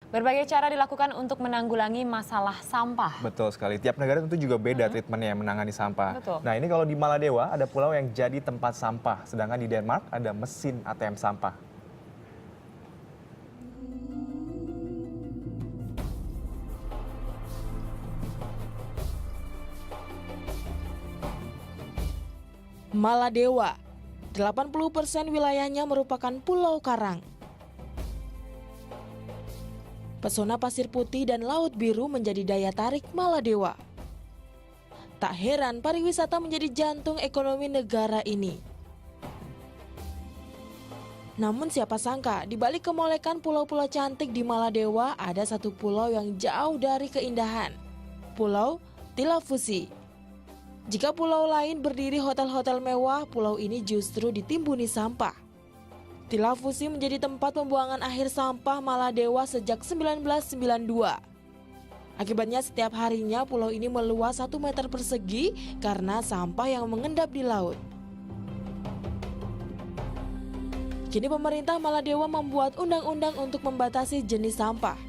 Berbagai cara dilakukan untuk menanggulangi masalah sampah. Betul sekali, tiap negara tentu juga beda treatmentnya menangani sampah. Betul. Nah ini kalau di Maladewa ada pulau yang jadi tempat sampah, sedangkan di Denmark ada mesin ATM sampah. Maladewa, 80% wilayahnya merupakan pulau karang. Pesona pasir putih dan laut biru menjadi daya tarik Maladewa. Tak heran pariwisata menjadi jantung ekonomi negara ini. Namun siapa sangka di balik kemolekan pulau-pulau cantik di Maladewa ada satu pulau yang jauh dari keindahan. Pulau Tilafusi. Jika pulau lain berdiri hotel-hotel mewah, pulau ini justru ditimbuni sampah. Tilafusi menjadi tempat pembuangan akhir sampah Maladewa sejak 1992. Akibatnya setiap harinya pulau ini meluas 1 meter persegi karena sampah yang mengendap di laut. Kini pemerintah Maladewa membuat undang-undang untuk membatasi jenis sampah.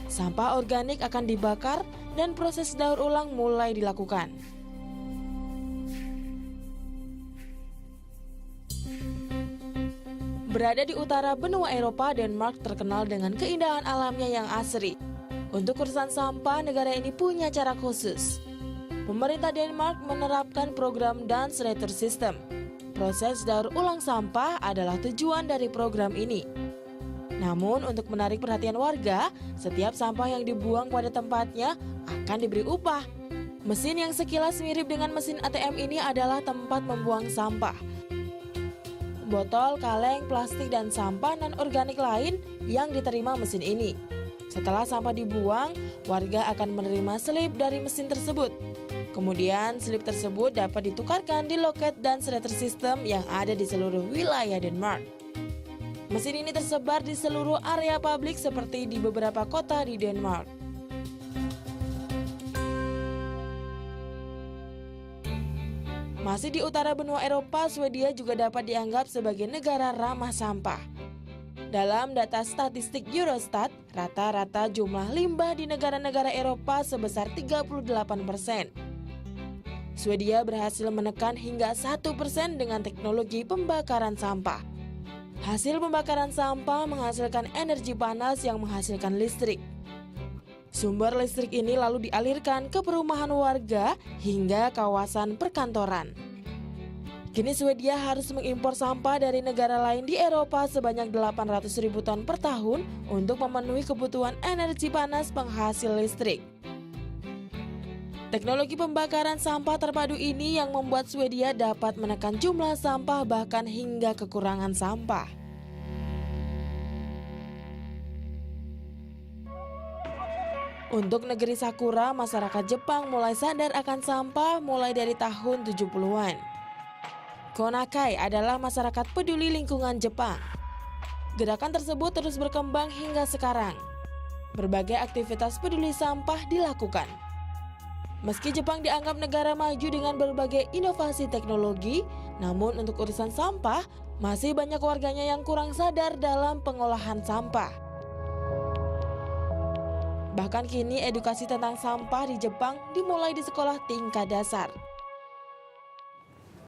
Sampah organik akan dibakar dan proses daur ulang mulai dilakukan. Berada di utara benua Eropa, Denmark terkenal dengan keindahan alamnya yang asri. Untuk urusan sampah, negara ini punya cara khusus. Pemerintah Denmark menerapkan program Dance Retur System. Proses daur ulang sampah adalah tujuan dari program ini. Namun untuk menarik perhatian warga, setiap sampah yang dibuang pada tempatnya akan diberi upah. Mesin yang sekilas mirip dengan mesin ATM ini adalah tempat membuang sampah. Botol, kaleng, plastik, dan sampah non-organik lain yang diterima mesin ini. Setelah sampah dibuang, warga akan menerima slip dari mesin tersebut. Kemudian slip tersebut dapat ditukarkan di loket dan Retur System yang ada di seluruh wilayah Denmark. Mesin ini tersebar di seluruh area publik seperti di beberapa kota di Denmark. Masih di utara benua Eropa, Swedia juga dapat dianggap sebagai negara ramah sampah. Dalam data statistik Eurostat, rata-rata jumlah limbah di negara-negara Eropa sebesar 38%. Swedia berhasil menekan hingga 1% dengan teknologi pembakaran sampah. Hasil pembakaran sampah menghasilkan energi panas yang menghasilkan listrik. Sumber listrik ini lalu dialirkan ke perumahan warga hingga kawasan perkantoran. Kini Swedia harus mengimpor sampah dari negara lain di Eropa sebanyak 800.000 ton per tahun untuk memenuhi kebutuhan energi panas penghasil listrik. Teknologi pembakaran sampah terpadu ini yang membuat Swedia dapat menekan jumlah sampah bahkan hingga kekurangan sampah. Untuk negeri Sakura, masyarakat Jepang mulai sadar akan sampah mulai dari tahun 70-an. Konakai adalah masyarakat peduli lingkungan Jepang. Gerakan tersebut terus berkembang hingga sekarang. Berbagai aktivitas peduli sampah dilakukan. Meski Jepang dianggap negara maju dengan berbagai inovasi teknologi, namun untuk urusan sampah, masih banyak warganya yang kurang sadar dalam pengolahan sampah. Bahkan kini edukasi tentang sampah di Jepang dimulai di sekolah tingkat dasar.